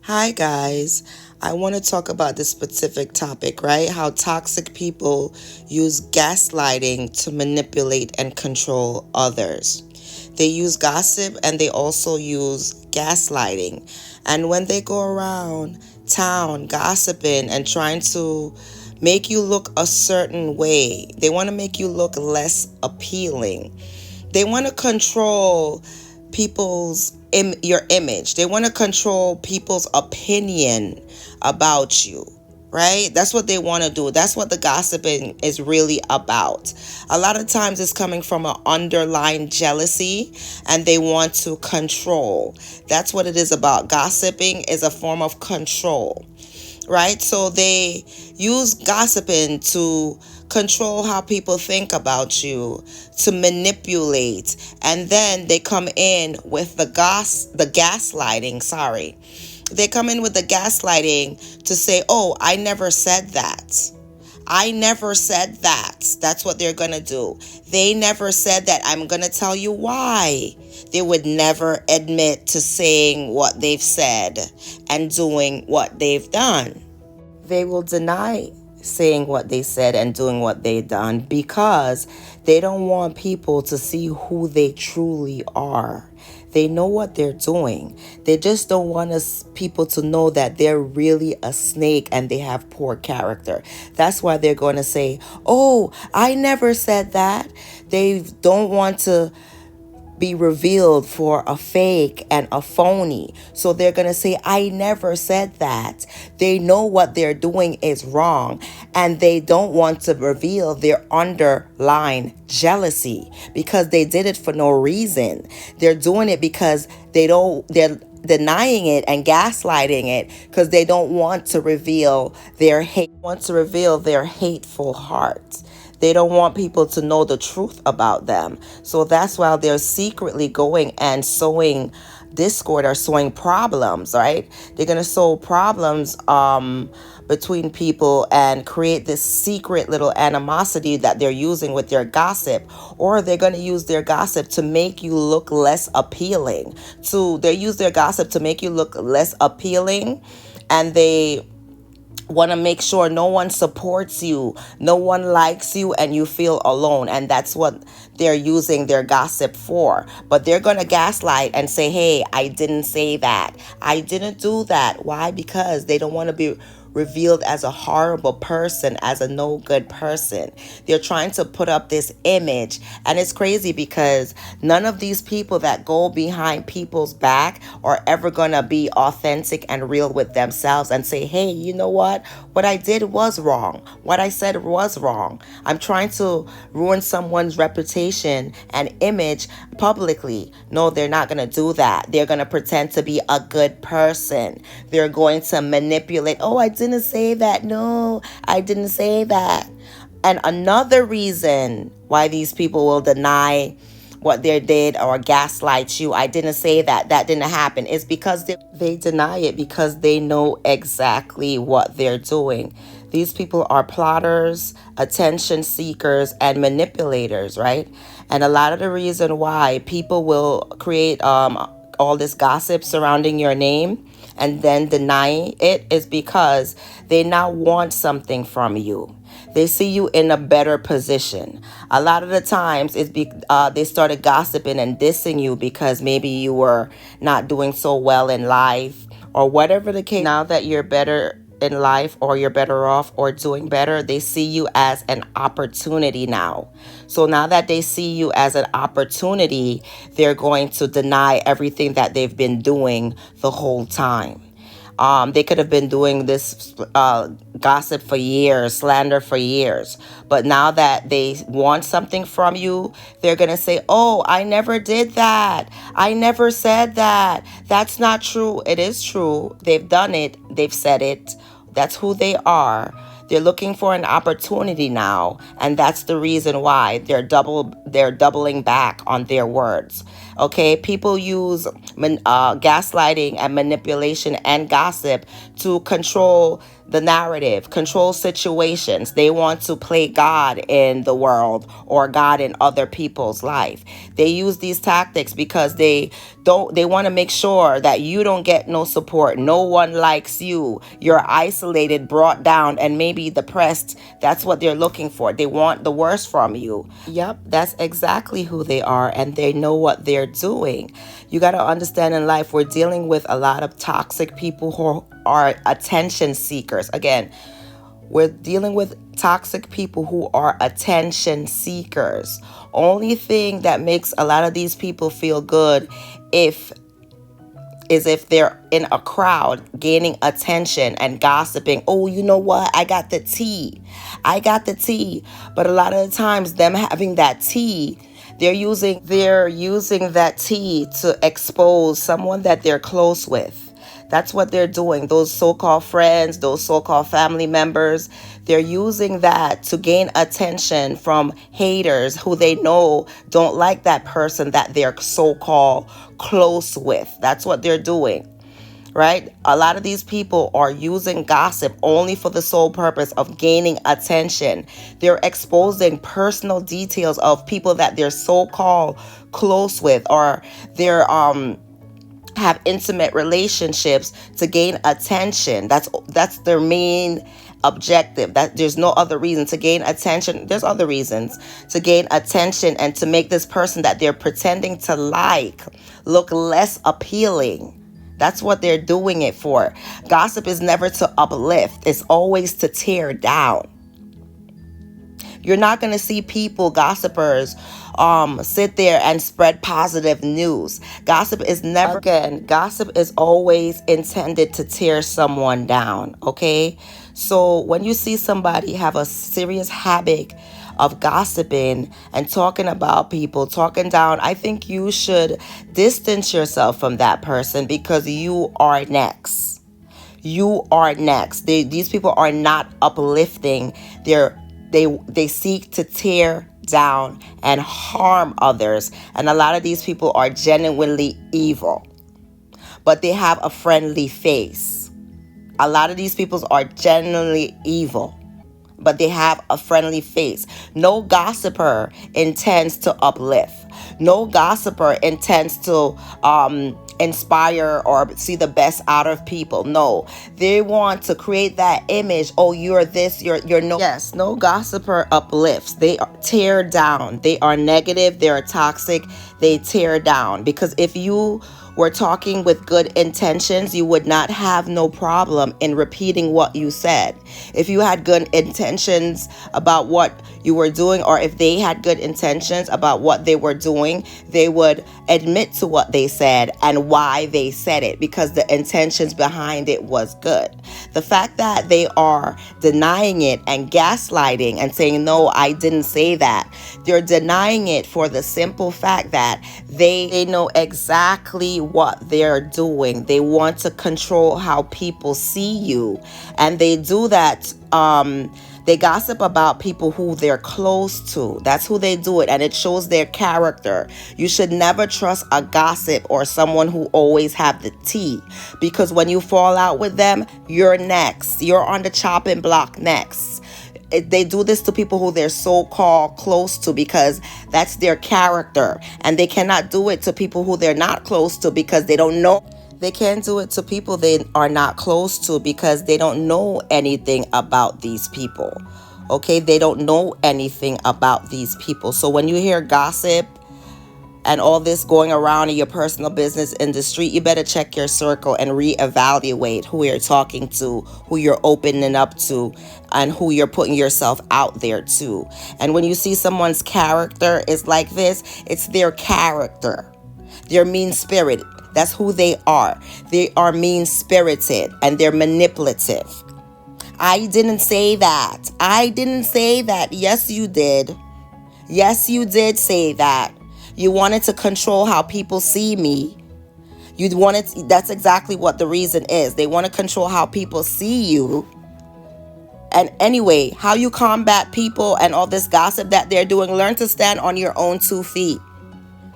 Hi, guys. I want to talk about this specific topic, right? How toxic people use gaslighting to manipulate and control others. They use gossip and they also use gaslighting. And when they go around town gossiping and trying to make you look a certain way, they want to make you look less appealing. They want to control your image. They want to control people's opinion about you, right? That's what they want to do. That's what the gossiping is really about. A lot of times it's coming from an underlying jealousy and they want to control. That's what it is about. Gossiping is a form of control, right? So they use gossiping to control how people think about you, to manipulate, and then they come in with the gaslighting, sorry. They come in with the gaslighting to say, "Oh, I never said that. I never said that." That's what they're going to do. They never said that. I'm going to tell you why. They would never admit to saying what they've said and doing what they've done. They will deny saying what they said and doing what they've done because they don't want people to see who they truly are. They know what they're doing. They just don't want people to know that they're really a snake and they have poor character. That's why they're going to say, "Oh, I never said that." They don't want to be revealed for a fake and a phony. So they're going to say, "I never said that." They know what they're doing is wrong and they don't want to reveal their underlying jealousy because they did it for no reason. They're doing it because they're denying it and gaslighting it because they don't want to reveal their hateful heart. They don't want people to know the truth about them. So that's why they're secretly going and sowing discord or sowing problems, right? They're going to sow problems between people and create this secret little animosity that they're using with their gossip. Or they're going to use their gossip to make you look less appealing. They use their gossip to make you look less appealing, and they want to make sure no one supports you, no one likes you, and you feel alone. And that's what they're using their gossip for. But they're going to gaslight and say, "Hey, I didn't say that. I didn't do that." Why? Because they don't want to be revealed as a horrible person, as a no good person. They're trying to put up this image. And it's crazy because none of these people that go behind people's back are ever going to be authentic and real with themselves and say, "Hey, you know what? What I did was wrong. What I said was wrong. I'm trying to ruin someone's reputation and image publicly." No, they're not going to do that. They're going to pretend to be a good person. They're going to manipulate. "Oh, I didn't say that. No, I didn't say that." And another reason why these people will deny what they did or gaslight you, "I didn't say that. That didn't happen," is because they deny it because they know exactly what they're doing. These people are plotters, attention seekers, and manipulators, right? And a lot of the reason why people will create all this gossip surrounding your name and then deny it is because they now want something from you. They see you in a better position. A lot of the times they started gossiping and dissing you because maybe you were not doing so well in life or whatever the case. Now that you're better in life or you're better off or doing better, they see you as an opportunity now. So now that they see you as an opportunity, they're going to deny everything that they've been doing the whole time. They could have been doing this gossip for years, slander for years. But now that they want something from you, they're going to say, "Oh, I never did that. I never said that. That's not true." It is true. They've done it. They've said it. That's who they are. They're looking for an opportunity now, and that's the reason why they're doubling back on their words. Okay, people use gaslighting and manipulation and gossip to control the narrative, control situations. They want to play God in the world or God in other people's life. They use these tactics because they want to make sure that you don't get no support. No one likes you. You're isolated, brought down, and maybe depressed. That's what they're looking for. They want the worst from you. Yep, that's exactly who they are, and they know what they're doing. You got to understand, in life, we're dealing with a lot of toxic people who are attention seekers. Again, we're dealing with toxic people who are attention seekers. Only thing that makes a lot of these people feel good if they're in a crowd gaining attention and gossiping. Oh, you know what? I got the tea. I got the tea. But a lot of the times, them having that tea, they're using that tea to expose someone that they're close with. That's what they're doing. Those so-called friends, those so-called family members, they're using that to gain attention from haters who they know don't like that person that they're so-called close with. That's what they're doing, right? A lot of these people are using gossip only for the sole purpose of gaining attention. They're exposing personal details of people that they're so-called close with, or they're have intimate relationships to gain attention. That's their main objective. That there's no other reason to gain attention. There's other reasons to gain attention and to make this person that they're pretending to like look less appealing. That's what they're doing it for. Gossip is never to uplift. It's always to tear down. You're not going to see people, gossipers, sit there and spread positive news. Gossip is always intended to tear someone down, okay? So when you see somebody have a serious habit of gossiping and talking about people, talking down, I think you should distance yourself from that person, because you are next. You are next. These people are not uplifting. They seek to tear down and harm others. And a lot of these people are genuinely evil, but they have a friendly face. A lot of these people are genuinely evil, but they have a friendly face. No gossiper intends to uplift. No gossiper intends to inspire or see the best out of people. No, they want to create that image. Oh, you're this, you're no. Yes, no gossiper uplifts. They tear down. They are negative. They are toxic. They tear down. Because if you were talking with good intentions, you would not have no problem in repeating what you said. If you had good intentions about what you were doing, or if they had good intentions about what they were doing, they would admit to what they said and why they said it, because the intentions behind it was good. The fact that they are denying it and gaslighting and saying, no, I didn't say that, they're denying it for the simple fact that they know exactly what they're doing. They want to control how people see you, and they do that. They gossip about people who they're close to. That's who they do it, and it shows their character. You should never trust a gossip or someone who always have the tea, because when you fall out with them, you're next. You're on the chopping block next. They do this to people who they're so-called close to, because that's their character, and they cannot do it to people who they're not close to, because they don't know. They can't do it to people they are not close to, because they don't know anything about these people. Okay, they don't know anything about these people. So when you hear gossip and all this going around in your personal business in the street, you better check your circle and reevaluate who you're talking to, who you're opening up to, and who you're putting yourself out there to. And when you see someone's character is like this, it's their character. They're mean-spirited. That's who they are. They are mean-spirited, and they're manipulative. I didn't say that. I didn't say that. Yes, you did. Yes, you did say that. You wanted to control how people see me. That's exactly what the reason is. They want to control how people see you. And anyway, how you combat people and all this gossip that they're doing, learn to stand on your own 2 feet.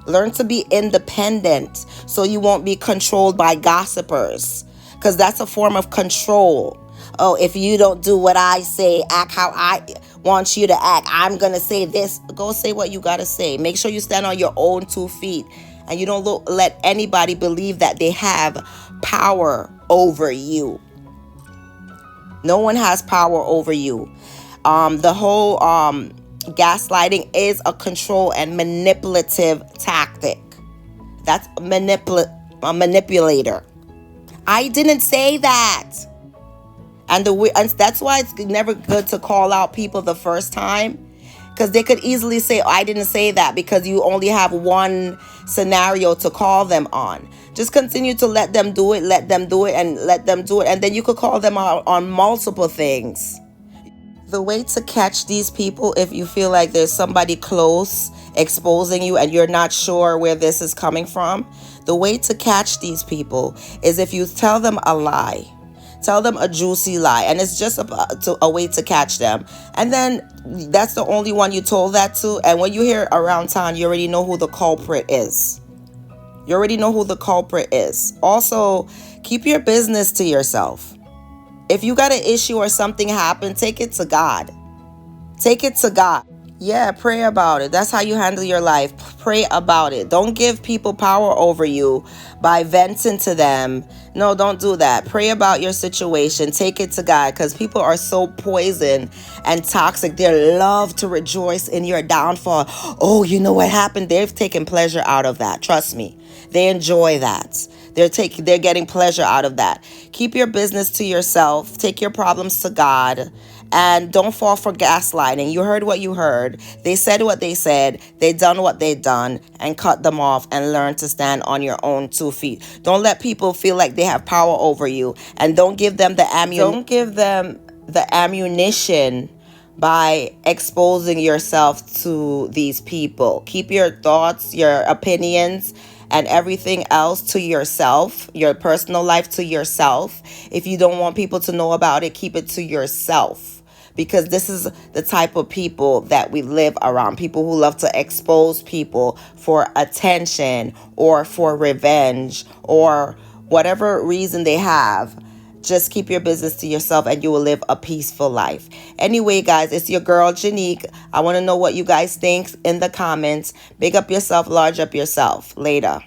Learn to be independent so you won't be controlled by gossipers, because that's a form of control. Oh, if you don't do what I say, act how I want you to act, I'm going to say this. Go say what you got to say. Make sure you stand on your own 2 feet and you don't let anybody believe that they have power over you. No one has power over you. The whole gaslighting is a control and manipulative tactic. That's a manipulator. I didn't say that. And that's why it's never good to call out people the first time, because they could easily say, oh, I didn't say that, because you only have one scenario to call them on. Just continue to let them do it, and then you could call them out on multiple things. The way to catch these people, if you feel like there's somebody close exposing you and you're not sure where this is coming from, the way to catch these people is if you tell them a lie. Tell them a juicy lie, and it's just a way to catch them. And then that's the only one you told that to. And when you hear it around town, you already know who the culprit is. Also, keep your business to yourself. If you got an issue or something happened, take it to God. Yeah, pray about it. That's how you handle your life. Pray about it. Don't give people power over you by venting to them. No, don't do that. Pray about your situation. Take it to God, because people are so poison and toxic. They love to rejoice in your downfall. Oh, you know what happened? They've taken pleasure out of that. Trust me. They enjoy that. They're getting pleasure out of that. Keep your business to yourself. Take your problems to God. And don't fall for gaslighting. You heard what you heard. They said what they said. They done what they done, and cut them off and learn to stand on your own 2 feet. Don't let people feel like they have power over you, and don't give them the ammunition by exposing yourself to these people. Keep your thoughts, your opinions, and everything else to yourself, your personal life to yourself. If you don't want people to know about it, keep it to yourself. Because this is the type of people that we live around. People who love to expose people for attention or for revenge or whatever reason they have. Just keep your business to yourself and you will live a peaceful life. Anyway, guys, it's your girl, Janique. I want to know what you guys think in the comments. Big up yourself, large up yourself. Later.